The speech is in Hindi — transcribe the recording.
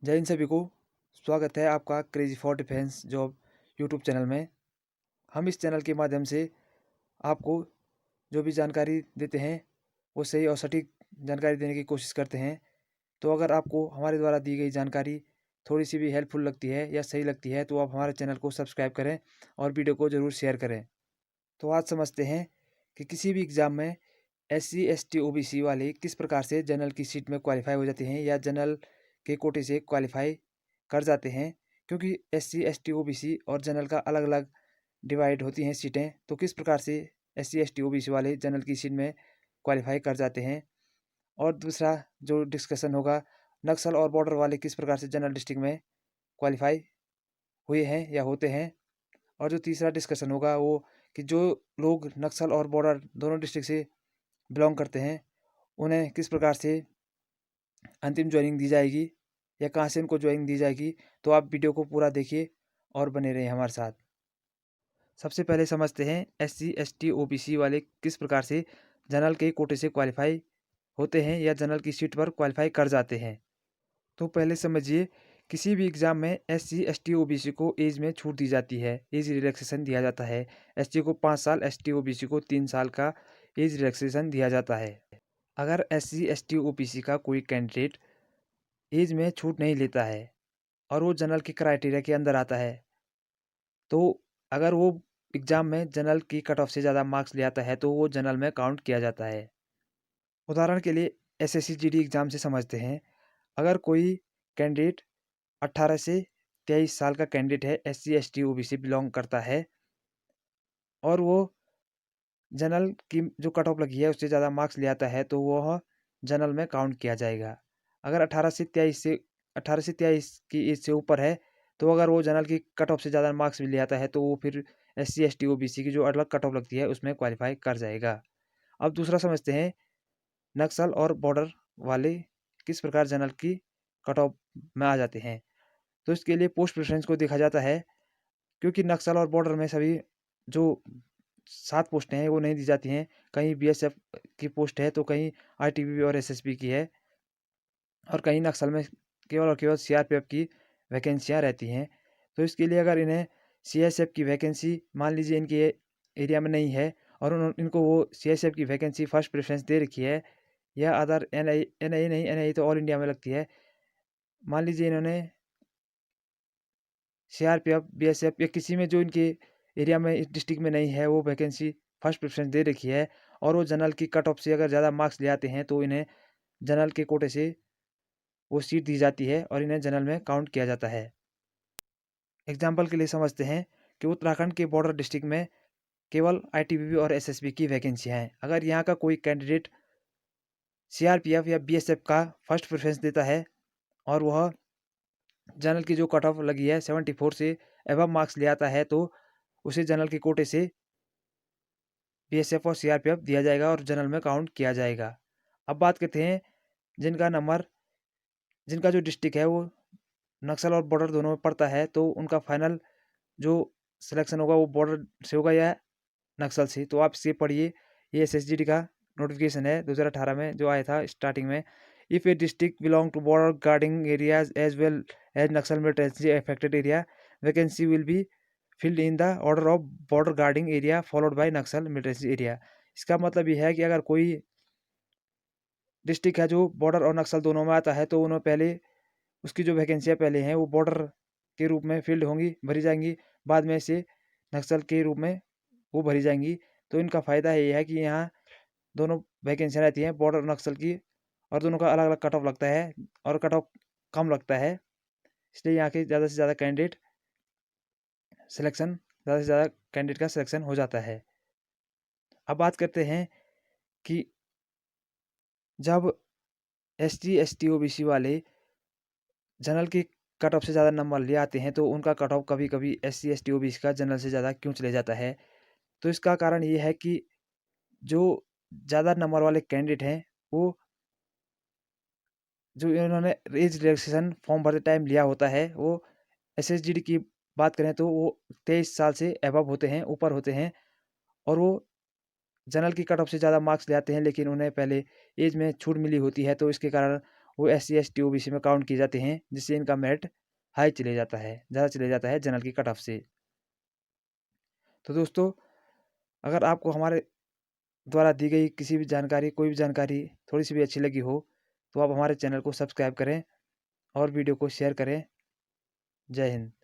जय हिंद सभी को। स्वागत है आपका crazy for defence job YouTube channel में। हम इस चैनल के माध्यम से आपको जो भी जानकारी देते हैं वो सही और सटीक जानकारी देने की कोशिश करते हैं। तो अगर आपको हमारे द्वारा दी गई जानकारी थोड़ी सी भी हेल्पफुल लगती है या सही लगती है तो आप हमारे चैनल को सब्सक्राइब करें और वीडियो को ज़रूर शेयर करें। तो आज समझते हैं कि किसी भी एग्ज़ाम में SC ST OBC वाले किस प्रकार से जनरल की सीट में क्वालिफाई हो जाते हैं या जनरल के कोटे से क्वालिफाई कर जाते हैं। क्योंकि SC ST OBC और जनरल का अलग अलग डिवाइड होती हैं सीटें, तो किस प्रकार से SC ST OBC वाले जनरल की सीट में क्वालिफाई कर जाते हैं। और दूसरा जो डिस्कशन होगा, नक्सल और बॉर्डर वाले किस प्रकार से जनरल डिस्ट्रिक्ट में क्वालिफाई हुए हैं या होते हैं। और जो तीसरा डिस्कशन होगा वो कि जो लोग नक्सल और बॉर्डर दोनों डिस्ट्रिक्ट से बिलोंग करते हैं उन्हें किस प्रकार से अंतिम ज्वाइनिंग दी जाएगी या कहाँ से उनको ज्वाइनिंग दी जाएगी। तो आप वीडियो को पूरा देखिए और बने रहें हमारे साथ। सबसे पहले समझते हैं SC ST OBC वाले किस प्रकार से जनरल के कोटे से क्वालिफाई होते हैं या जनरल की सीट पर क्वालिफाई कर जाते हैं। तो पहले समझिए, किसी भी एग्ज़ाम में SC ST OBC को एज में छूट दी जाती है, एज रिलैक्सेशन दिया जाता है। ST को 5 साल, ST OBC को 3 साल का एज रिलैक्सेशन दिया जाता है। अगर SC ST OBC का कोई कैंडिडेट एज में छूट नहीं लेता है और वो जनरल के क्राइटेरिया के अंदर आता है, तो अगर वो एग्ज़ाम में जनरल की कट ऑफ से ज़्यादा मार्क्स ले आता है तो वो जनरल में काउंट किया जाता है। उदाहरण के लिए SSC GD एग्ज़ाम से समझते हैं। अगर कोई कैंडिडेट 18 से 23 साल का कैंडिडेट है, SC ST OBC बिलोंग करता है और वो जनरल की जो कट ऑफ लगी है उससे ज़्यादा मार्क्स ले आता है तो वह जनरल में काउंट किया जाएगा। अगर 18 से 23 की एज से ऊपर है तो अगर वो जनरल की कट ऑफ से ज़्यादा मार्क्स भी ले आता है तो वो फिर SC ST OBC की जो अलग कट ऑफ लगती है उसमें क्वालिफाई कर जाएगा। अब दूसरा समझते हैं, नक्सल और बॉर्डर वाले किस प्रकार जनरल की कट ऑफ में आ जाते हैं। तो इसके लिए पोस्ट प्रेफरेंस को देखा जाता है, क्योंकि नक्सल और बॉर्डर में सभी जो 7 पोस्टें हैं वो नहीं दी जाती हैं। कहीं BSF की पोस्ट है तो कहीं ITBP और SSB की है और कहीं नक्सल में केवल और केवल CRPF की वैकेंसियाँ रहती हैं। तो इसके लिए अगर इन्हें CSF की वैकेंसी मान लीजिए इनके एरिया में नहीं है और इनको वो CSF की वैकेंसी फर्स्ट प्रेफरेंस दे रखी है या अदर NI नहीं, NI तो ऑल इंडिया में लगती है। मान लीजिए इन्होंने CRPF BSF या किसी में जो इनके एरिया में इस डिस्ट्रिक्ट में नहीं है वो वैकेंसी फर्स्ट प्रेफरेंस दे रखी है और वो जनरल की कट ऑफ से अगर ज़्यादा मार्क्स ले आते हैं तो इन्हें जनरल के कोटे से वो सीट दी जाती है और इन्हें जनरल में काउंट किया जाता है। एग्जाम्पल के लिए समझते हैं कि उत्तराखंड के बॉर्डर डिस्ट्रिक्ट में केवल ITBP और SSB की वैकेंसियाँ हैं। अगर यहाँ का कोई कैंडिडेट CRPF या BSF का फर्स्ट प्रेफरेंस देता है और वह जनरल की जो कट ऑफ लगी है 74 से एबव मार्क्स ले आता है तो उसे जनरल के कोटे से BSF और CRPF दिया जाएगा और जनरल में काउंट किया जाएगा। अब बात करते हैं जिनका जो डिस्ट्रिक्ट है वो नक्सल और बॉर्डर दोनों में पड़ता है तो उनका फाइनल जो सिलेक्शन होगा वो बॉर्डर से होगा या नक्सल से। तो आप इसे पढ़िए, ये SSGD का नोटिफिकेशन है 2018 में जो आया था स्टार्टिंग में। If a district belong to border guarding areas as well as Naxal militancy affected area, vacancy will be filled in the order of border guarding area followed by Naxal militancy area. इसका मतलब ये है कि अगर कोई डिस्ट्रिक्ट है जो बॉर्डर और नक्सल दोनों में आता है तो उन्होंने पहले उसकी जो वैकेंसियाँ पहले हैं वो बॉर्डर के रूप में फील्ड होंगी, भरी जाएंगी, बाद में से नक्सल के रूप में वो भरी जाएंगी। तो इनका फ़ायदा ये है कि यहाँ दोनों वैकेंसियाँ रहती हैं बॉर्डर और नक्सल की और दोनों का अलग अलग कट ऑफ लगता है और कट ऑफ कम लगता है, इसलिए यहाँ के ज़्यादा से ज़्यादा कैंडिडेट ज़्यादा से ज़्यादा कैंडिडेट का सिलेक्शन हो जाता है। अब बात करते हैं कि जब SC ST OBC वाले जनरल की कट ऑफ से ज़्यादा नंबर ले आते हैं तो उनका कट ऑफ कभी कभी SC ST OBC का जनरल से ज़्यादा क्यों चले जाता है। तो इसका कारण ये है कि जो ज़्यादा नंबर वाले कैंडिडेट हैं वो जो इन्होंने एज रिलैक्सेशन फॉर्म भरते टाइम लिया होता है वो SSGD की बात करें तो वो 23 साल से अबव होते हैं, ऊपर होते हैं और वो जनरल की कट ऑफ से ज़्यादा मार्क्स ले आते हैं लेकिन उन्हें पहले एज में छूट मिली होती है तो इसके कारण वो SC ST OBC में काउंट किए जाते हैं, जिससे इनका मेरिट हाई चले जाता है, ज़्यादा चले जाता है जनरल की कट ऑफ से। तो दोस्तों, अगर आपको हमारे द्वारा दी गई किसी भी जानकारी, कोई भी जानकारी थोड़ी सी भी अच्छी लगी हो, तो आप हमारे चैनल को सब्सक्राइब करें और वीडियो को शेयर करें। जय हिंद।